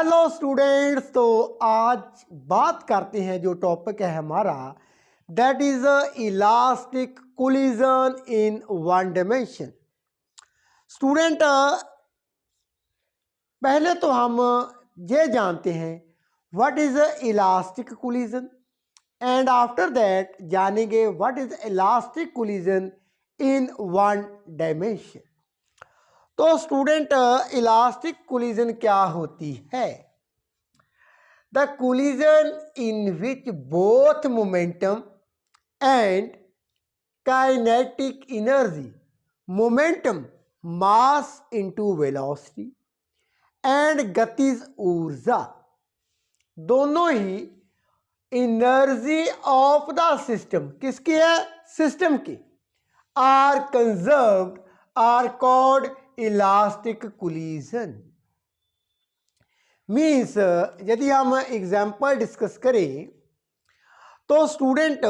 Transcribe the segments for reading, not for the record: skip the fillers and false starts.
Hello students. तो आज बात करते हैं जो टॉपिक है हमारा, that is elastic collision in one dimension. Student, पहले तो हम ये जानते हैं what is elastic collision, and after that जानेंगे what is elastic collision in one dimension. तो स्टूडेंट, इलास्टिक कोलिजन क्या होती है? The collision in which both momentum and kinetic energy, momentum mass into velocity and गतिज ऊर्जा, दोनों ही energy of the system, किसकी है? सिस्टम की, are conserved, are called elastic collision. Means यदि हम एग्जाम्पल डिस्कस करें तो स्टूडेंट,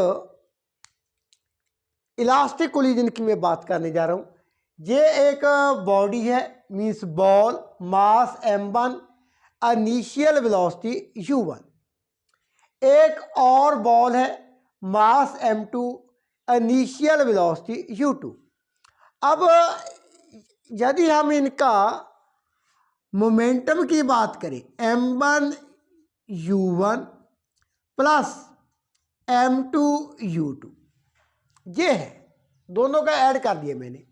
इलास्टिक कोलिजन की मैं बात करने जा रहा हूं। ये एक बॉडी है, मीन्स बॉल, मास m1, इनिशियल वेलोसिटी u1। एक और बॉल है, mass m2, initial velocity u2। अब यदि हम इनका मोमेंटम की बात करें, m1 u1 plus m2 u2, ये है, दोनों का ऐड कर दिया मैंने।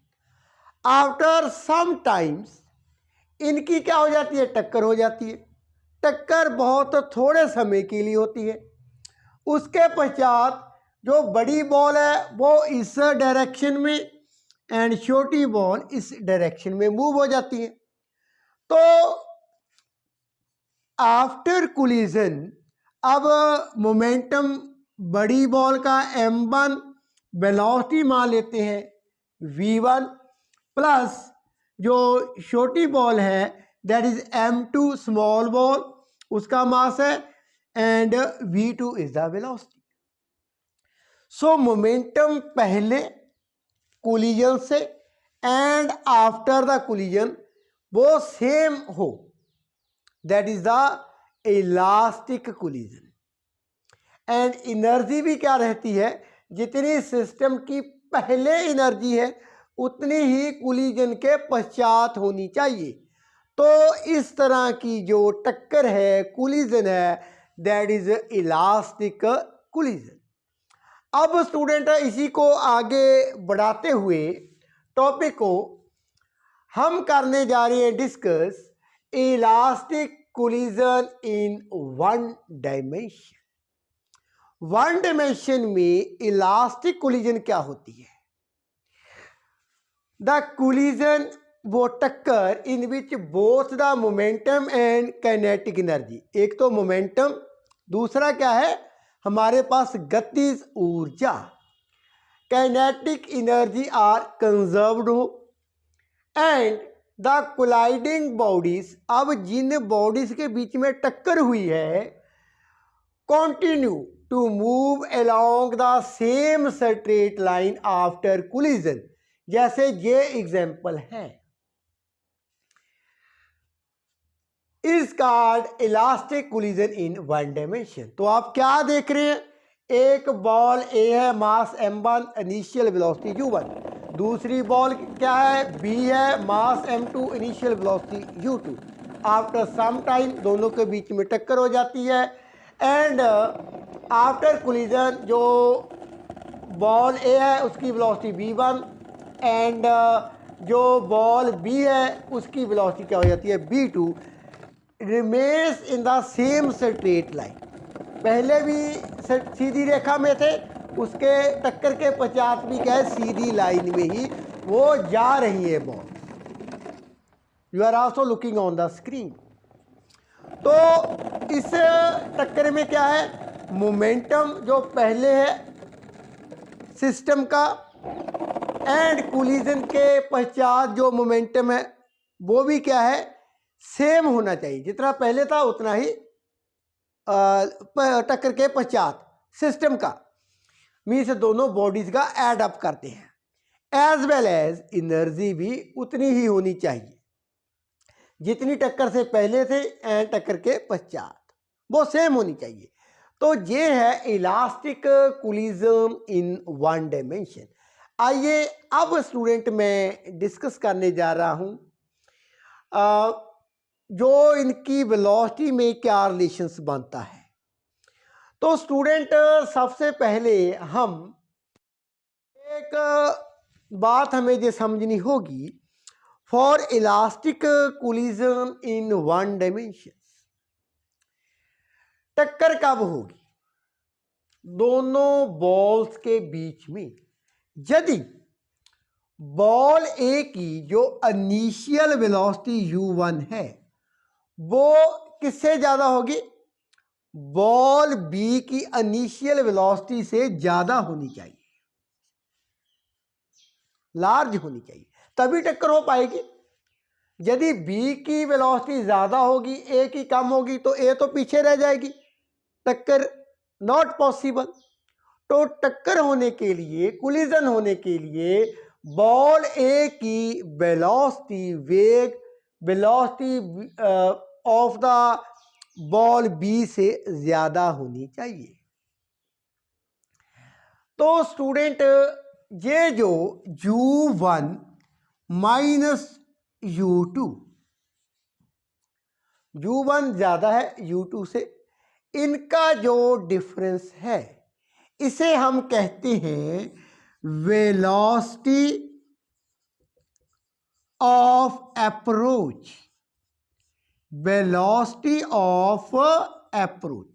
आफ्टर सम टाइम्स इनकी क्या हो जाती है? टक्कर हो जाती है। टक्कर बहुत थोड़े समय के लिए होती है। उसके पश्चात जो बड़ी बॉल है वो इस डायरेक्शन में एंड छोटी बॉल इस डायरेक्शन में मूव हो जाती है। तो आफ्टर कोलिजन अब मोमेंटम बड़ी बॉल का m1 वेलोसिटी मान लेते हैं v1, प्लस जो छोटी बॉल है that is m2 small ball, उसका मास है, and v2 is the velocity. So momentum पहले कोलिजन से एंड आफ्टर द कोलिजन वो सेम हो, that is the elastic collision. And energy भी क्या रहती है? जितनी सिस्टम की पहले एनर्जी है उतनी ही कोलिजन के पश्चात होनी चाहिए। तो इस तरह की जो टक्कर है, कोलिजन है, दैट इज इलास्टिक कोलिजन। अब स्टूडेंट, इसी को आगे बढ़ाते हुए टॉपिक को हम करने जा रहे हैं discuss elastic collision in one dimension. One dimension में इलास्टिक कोलिजन क्या होती है? द कोलिजन, वो टक्कर in which both the momentum and kinetic energy, एक तो मोमेंटम, दूसरा क्या है हमारे पास? गतिज ऊर्जा, काइनेटिक एनर्जी आर कंजर्व्ड हो, एंड द कोलाइडिंग बॉडीज, अब जिन बॉडीज के बीच में टक्कर हुई है, continue to move along the same straight line after collision. जैसे ये एग्जांपल है, is called elastic collision in one dimension. तो आप क्या देख रहे हैं? एक बॉल ए है, मास m1, इनिशियल वेलोसिटी u1। दूसरी बॉल क्या है? b है, mass m2, initial velocity u2। After some time दोनों के बीच में टक्कर हो जाती है, एंड आफ्टर कोलिजन जो बॉल ए है उसकी वेलोसिटी v1, एंड जो बॉल b है उसकी वेलोसिटी क्या हो जाती है? v2। Remains in the same straight line, पहले भी सीधी रेखा में थे, उसके टक्कर के पश्चात भी क्या है? सीधी लाइन में ही वो जा रही है ball. You are also looking on the screen. तो इस टक्कर में क्या है? मोमेंटम जो पहले है सिस्टम का, एंड कोलिजन के पश्चात जो मोमेंटम है वो भी क्या है? सेम होना चाहिए, जितना पहले था उतना ही टक्कर के पश्चात सिस्टम का, मीन्स दोनों बॉडीज का ऐड अप करते हैं। एज वेल एज एनर्जी भी उतनी ही होनी चाहिए। जितनी टक्कर से पहले थे एंड टक्कर के पश्चात वो सेम होनी चाहिए। तो ये है elastic collision in one dimension. आइए अब स्टूडेंट मैं डिस्कस करने जा रहा हूँ जो इनकी वेलोसिटी में क्या रिलेशंस बनता है। तो स्टूडेंट सबसे पहले हम एक बात हमें ये समझनी होगी, for elastic collision in one dimension टक्कर कब होगी दोनों बॉल्स के बीच में, यदि बॉल ए की जो इनिशियल वेलोसिटी u1 है वो किससे ज़्यादा होगी, बॉल बी की इनिशियल वेलोसिटी से ज़्यादा होनी चाहिए, लार्ज होनी चाहिए, तभी टक्कर हो पाएगी। यदि बी की वेलोसिटी ज़्यादा होगी ए की कम होगी तो ए तो पीछे रह जाएगी, टक्कर नॉट पॉसिबल। तो टक्कर होने के लिए, कोलिजन होने के लिए बॉल ए की वेलोसिटी, वेग, velocity of the ball B से ज़्यादा होनी चाहिए। तो स्टूडेंट ये जो u1 माइनस u2, u1 ज़्यादा है u2 से, इनका जो डिफरेंस है इसे हम कहते हैं velocity of approach, velocity of approach.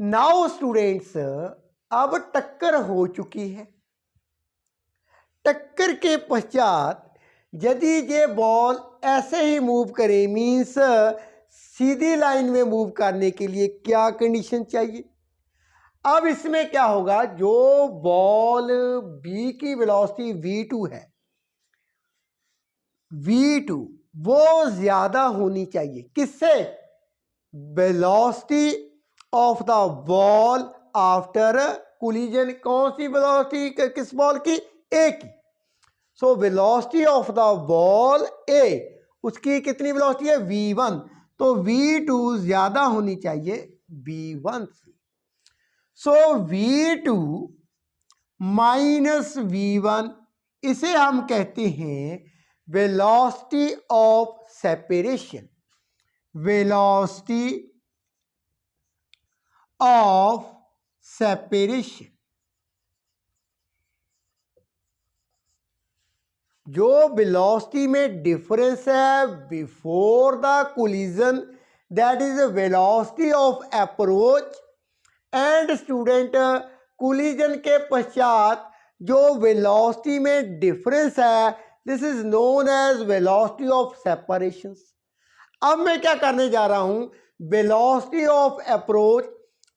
Now students अब टक्कर हो चुकी है, टक्कर के पश्चात यदि ये बॉल ऐसे ही मूव करे, मीन्स सीधी लाइन में मूव करने के लिए क्या कंडीशन चाहिए। अब इसमें क्या होगा, जो बॉल बी की वेलोसिटी v2 है, v2 वो ज्यादा होनी चाहिए किससे, velocity of the ball after collision. कौन सी वेलोसिटी, किस बॉल की, ए की। So velocity of the ball A, उसकी कितनी वेलोसिटी है, v1, तो v2 ज्यादा होनी चाहिए v1 से। सो v2 माइनस v1 इसे हम कहते हैं velocity of separation, velocity of separation. जो वेलोसिटी में डिफरेंस है before the collision, that is velocity of approach, and student collision के पश्चात जो वेलोसिटी में डिफरेंस है this is known as velocity of separation. अब मैं क्या करने जा रहा हूं, velocity of approach,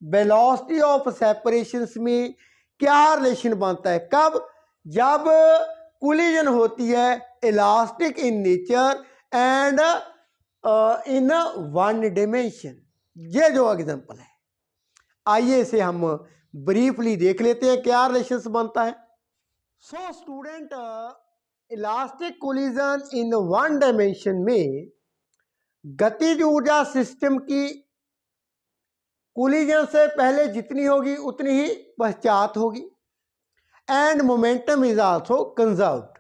velocity of separation में क्या रिलेशन बनता है, कब, जब कोलिजन होती है elastic in nature and in one dimension. ये जो एग्जांपल है, आइए इसे हम ब्रीफली देख लेते हैं क्या रिलेशंस बनता है। So student elastic collision in one dimension में गतिज ऊर्जा सिस्टम की कोलिजन से पहले जितनी होगी उतनी ही पश्चात होगी, and momentum is also conserved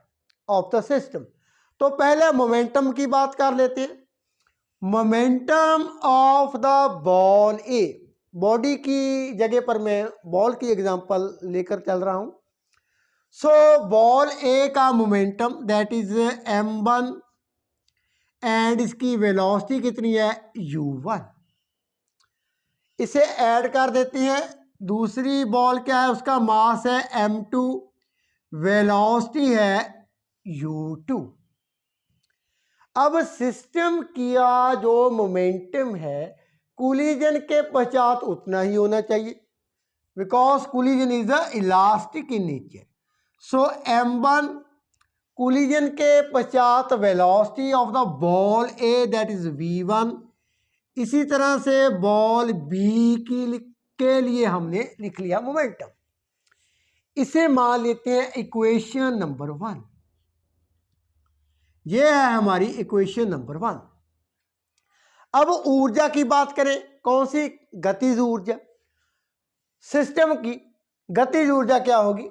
of the system. तो पहले मोमेंटम की बात कर लेते हैं। Momentum of the ball A, body की जगह पर मैं बॉल की एग्जांपल लेकर चल रहा हूं। सो बॉल ए का momentum that is m1 and इसकी वेलोसिटी कितनी है u1, इसे ऐड कर देते हैं। दूसरी बॉल क्या है, उसका मास है m2, वेलोसिटी है u2। अब सिस्टम किया जो मोमेंटम है कोलिजन के पश्चात उतना ही होना चाहिए, because collision is a elastic in nature. So m1 collision के पश्चात velocity of the ball A that is v1। इसी तरह से बॉल बी के लिए हमने लिख लिया मोमेंटम। इसे मान लेते हैं इक्वेशन नंबर 1। ये है हमारी इक्वेशन नंबर 1। अब ऊर्जा की बात करें, कौन सी? गतिज ऊर्जा। सिस्टम की गतिज ऊर्जा क्या होगी?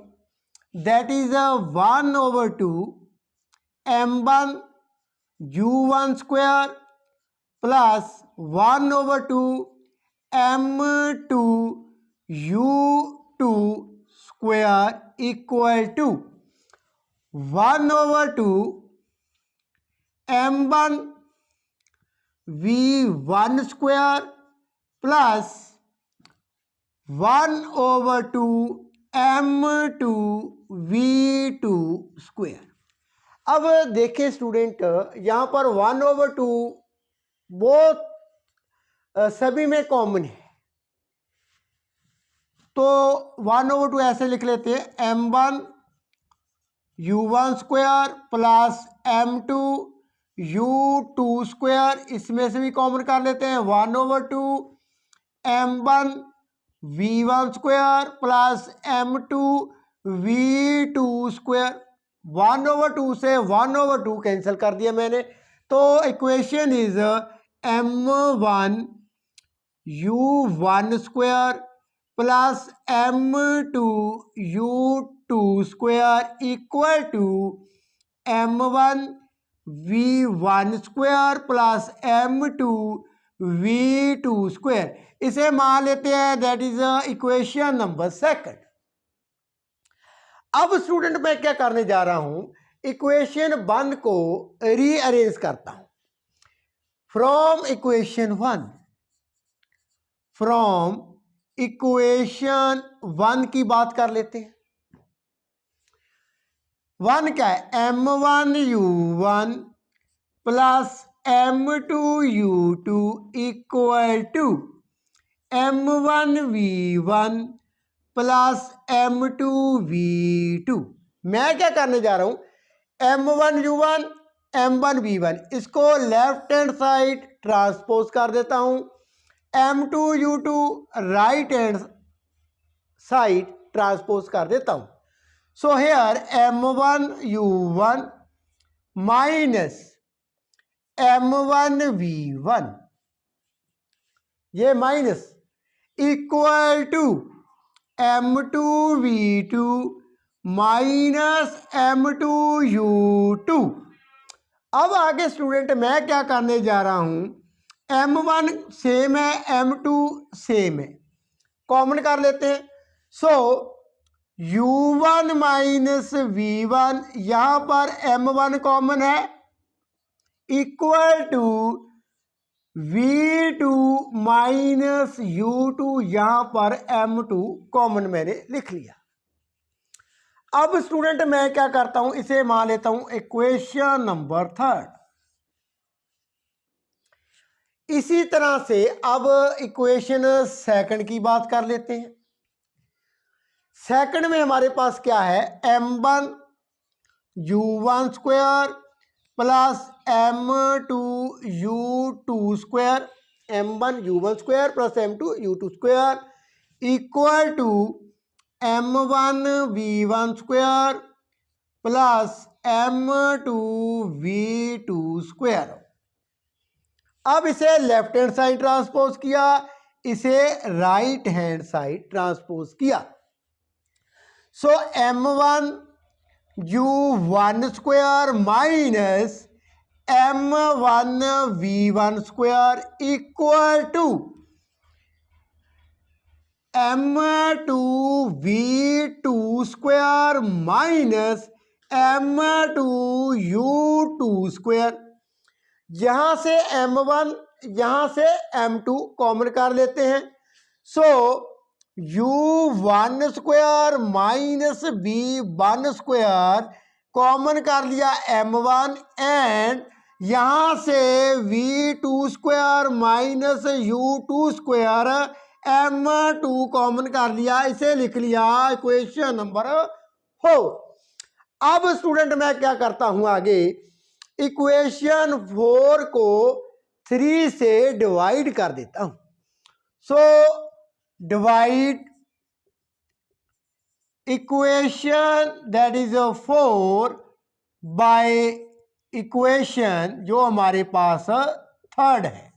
That is 1/2 m1 u1 square plus 1/2 m2 u2 square equal to 1/2 m1 v1 square plus 1/2 m2 v2 square. अब देखिए स्टूडेंट, यहाँ पर 1/2 बोथ सभी में कॉमन है, तो 1/2 ऐसे लिख लेते हैं m1 u1 square plus m2 u2 square, इसमें से भी कॉमन कर लेते हैं 1/2 m1 v1 square plus m2 v2 square. 1/2 से 1/2 कैंसिल कर दिया मैंने, तो equation is m1 u1 square plus m2 u2 square equal to m1 v1 square plus m2 v2 square. इसे मान लेते हैं दैट इज इक्वेशन नंबर 2। अब स्टूडेंट मैं क्या करने जा रहा हूं, इक्वेशन 1 को रीअरेंज करता हूं फ्रॉम इक्वेशन 1। फ्रॉम इक्वेशन 1 की बात कर लेते हैं। 1 क्या है? m1 u1 plus m2 u2 equal to m1 v1 plus m2 v2। मैं क्या करने जा रहा हूं, m1 u1 m1 v1, इसको लेफ्ट हैंड साइड ट्रांसपोज कर देता हूं, m2 u2 right hand side transpose कर देता हूं। So here m1 u1 minus m1 v1, ये minus equal to m2 v2 minus m2 u2। अब आगे स्टूडेंट मैं क्या करने जा रहा हूं, m1 सेम है m2 सेम है, कॉमन कर लेते हैं। सो u1 माइनस v1, यहां पर m1 कॉमन है equal to v2 minus u2, यहां पर m2 कॉमन मैंने लिख लिया। अब स्टूडेंट मैं क्या करता हूं, इसे मान लेता हूं इक्वेशन नंबर 3। इसी तरह से अब इक्वेशन 2 की बात कर लेते हैं। 2 में हमारे पास क्या है, m1 u1 square plus m2 u2 square, m1 u1 square plus m2 u2 square equal to m1 v1 square plus m2 v2 square. अब इसे लेफ्ट हैंड साइड ट्रांसपोज किया, इसे राइट हैंड साइड ट्रांसपोज किया। So m1 u1 square minus m1 v1 square equal to m2 v2 square minus m2 u2 square. यहां से m1 यहां से m2 common कर लेते हैं। सो u1 square minus v1 square common कर लिया m1, एंड यहां से v2 square minus u2 square m2 common कर लिया, इसे लिख लिया इक्वेशन नंबर 4। अब स्टूडेंट मैं क्या करता हूं आगे, इक्वेशन 4 को 3 से डिवाइड कर देता हूं। So divide equation that is 4 by equation जो हमारे पास थर्ड है।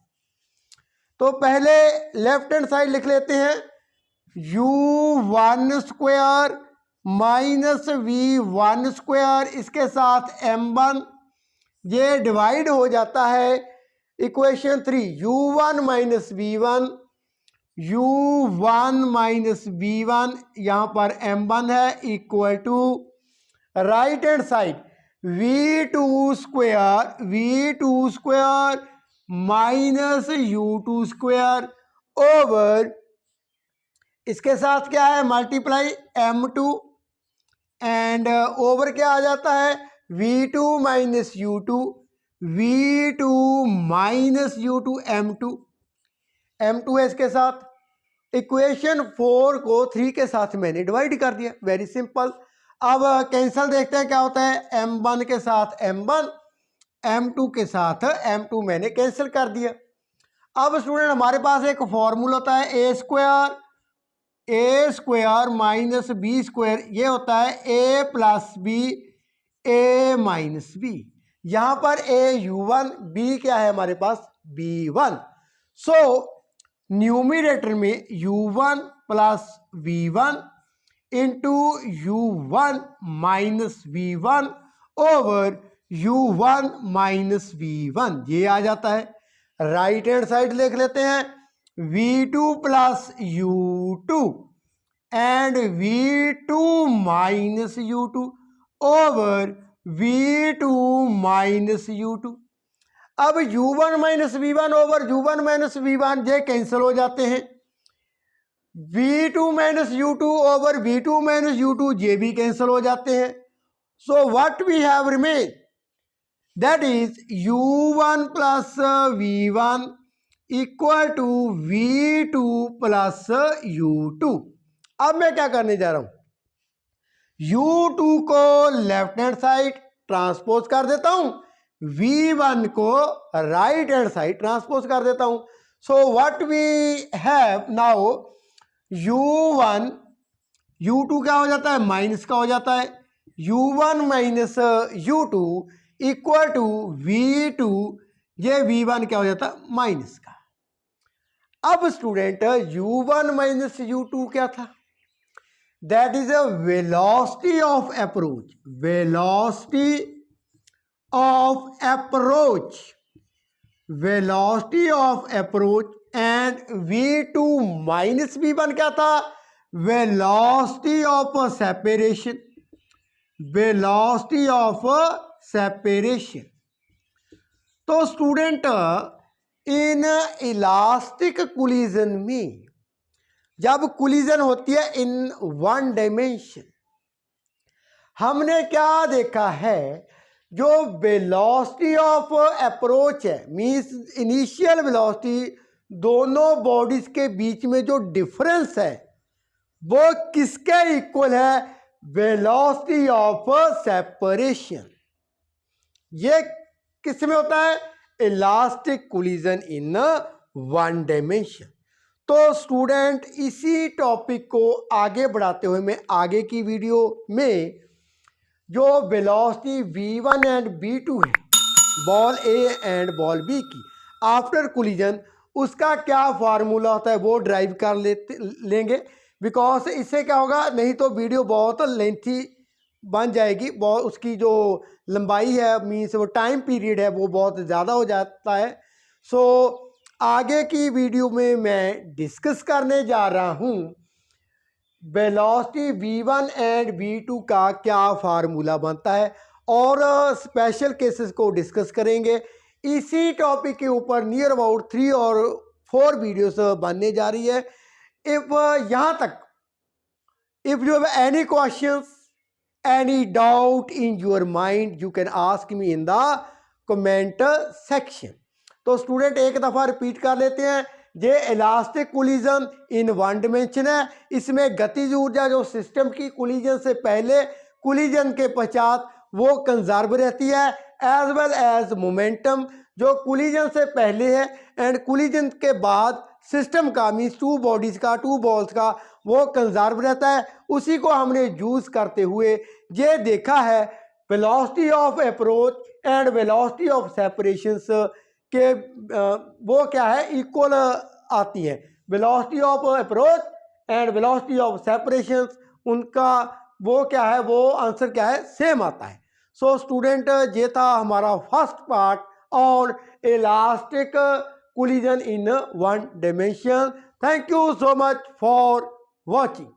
तो पहले लेफ्ट हैंड साइड लिख लेते हैं, u1² माइनस v1², इसके साथ m1, ये डिवाइड हो जाता है equation 3, u1 minus v1, u1 minus v1, यहाँ पर m1 है, equal to right hand side v2² minus u2² over, इसके साथ क्या है मल्टीप्लाई m2, एंड ओवर क्या आ जाता है v2 minus u2, v2 minus u2 m2 है इसके साथ। इक्वेशन 4 को 3 के साथ मैंने डिवाइड कर दिया, वेरी सिंपल। अब कैंसल देखते हैं क्या होता है, m1 के साथ m1, m2 के साथ m2 मैंने कैंसिल कर दिया। अब स्टूडेंट हमारे पास एक फॉर्मूला होता है a square minus b square, ये होता है a plus b a minus b. यहाँ पर a u1, b क्या है हमारे पास b1। सो न्यूमिनेटर में u1 plus v1 into u1 minus v1 over u1 minus v1, ये आ जाता है। राइट हैंड साइड लिख लेते हैं v2 plus u2 and v2 minus u2 over v2 minus u2। अब u1 minus v1 over u1 minus v1 ये cancel हो जाते हैं, v2 minus u2 over v2 minus u2 ये भी कैंसिल हो जाते हैं। So what we have remain, that is u1 plus v1 equal to v2 plus u2। अब मैं क्या करने जा रहा हूं, u2 को लेफ्ट हैंड साइड ट्रांसपोज कर देता हूं, v1 को राइट हैंड साइड ट्रांसपोज कर देता हूं। So what we have now, u1 u2 क्या हो जाता है माइनस का हो जाता है, u1 minus u2 equal to v2, ये v1 क्या हो जाता है माइनस का। अब स्टूडेंट u1 माइनस u2 क्या था, that is a velocity of approach, velocity of approach, velocity of approach, and v2 minus v1 क्या था, velocity of separation, velocity of separation. तो स्टूडेंट इन इलास्टिक कोलिजन में जब collision होती है इन one dimension, हमने क्या देखा है, जो वेलोसिटी ऑफ अप्रोच है मींस इनिशियल वेलोसिटी, दोनों बॉडीज के बीच में जो डिफरेंस है वो किसके इक्वल है, वेलोसिटी ऑफ सेपरेशन। ये किस में होता है, elastic collision in one dimension. तो स्टूडेंट इसी टॉपिक को आगे बढ़ाते हुए मैं आगे की वीडियो में जो वेलोसिटी v1 एंड v2 है ball A and ball B की आफ्टर कोलिजन, उसका क्या फार्मूला होता है वो ड्राइव कर लेंगे, बिकॉज इससे क्या होगा, नहीं तो वीडियो बहुत लेंथी बन जाएगी, बहुत उसकी जो लंबाई है मीन्स वो टाइम पीरियड है वो बहुत ज़्यादा हो जाता है। सो आगे की वीडियो में मैं डिस्कस करने जा रहा हूँ वेलोसिटी v1 एंड v2 का क्या फार्मूला बनता है, और स्पेशल केसेस को डिस्कस करेंगे। इसी टॉपिक के ऊपर नियर अबाउट 3 और 4 वीडियोस बनने जा रही है। इफ यहाँ तक if you have any questions, any doubt in your mind, you can ask me in the comment section. तो स्टूडेंट एक दफ़ा रिपीट कर लेते हैं, ये elastic collision in one dimension है, इसमें गतिज ऊर्जा जो सिस्टम की कोलिजन से पहले कोलिजन के पश्चात वो कंजर्व रहती है, एज वेल एज मोमेंटम जो कोलिजन से पहले है एंड कोलिजन के बाद सिस्टम का मीन्स टू बॉडीज का, टू बॉल्स का वो कंजर्व रहता है। उसी को हमने यूज़ करते हुए ये देखा है velocity of approach and velocity of separations के वो क्या है, इक्वल आती है। Velocity of approach and velocity of separations, उनका वो क्या है, वो आंसर क्या है, सेम आता है। सो स्टूडेंट, ये था हमारा first part on elastic collision in one dimension. Thank you so much for watching.